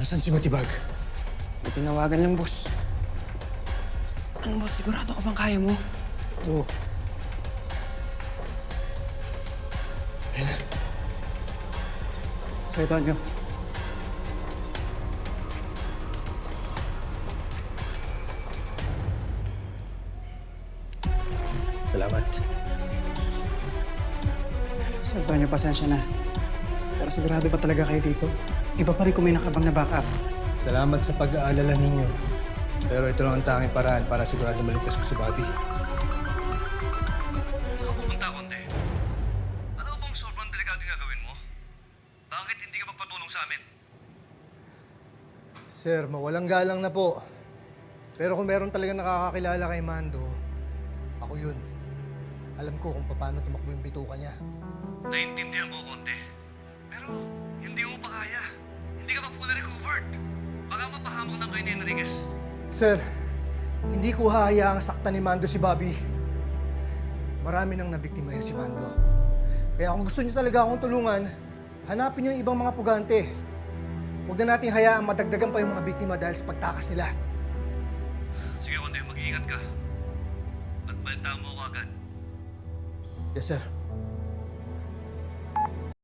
Nasaan si Matibag? May tinawagan lang, boss. Ano, boss? Sigurado ka bang kaya mo? Oo. Ayun na. Sir Tonyo. Salamat. Sir Tonyo, pasensya na. Pero sigurado ba talaga kayo dito? Iba pa rin kung may nakabang na backup. Salamat sa pag-aalala ninyo. Pero ito lang ang tanging paraan para sigurado maligtas ko si Bobby. Saan ka pupunta, Konde? Alam mo bang sobrang delikado yung gagawin mo? Bakit hindi ka magpatulong sa amin? Sir, mawalang galang na po. Pero kung meron talagang nakakakilala kay Mando, ako yun. Alam ko kung paano tumakbo yung bituka niya. Naiintindihan ko, Konde. Pero hindi mo pa kaya. Hindi ka pa fully recovered. Baka mapahamak ng kay Enriquez. Sir, hindi ko hahayaang saktan ni Mando si Bobby. Marami nang nabiktima yun si Mando. Kaya kung gusto niyo talaga akong tulungan, hanapin niyo yung ibang mga pugante. Huwag na nating hayaang madagdagan pa yung mga biktima dahil sa pagtakas nila. Sige, Konde, mag-iingat ka. At balitaan mo ako agad. Yes, sir.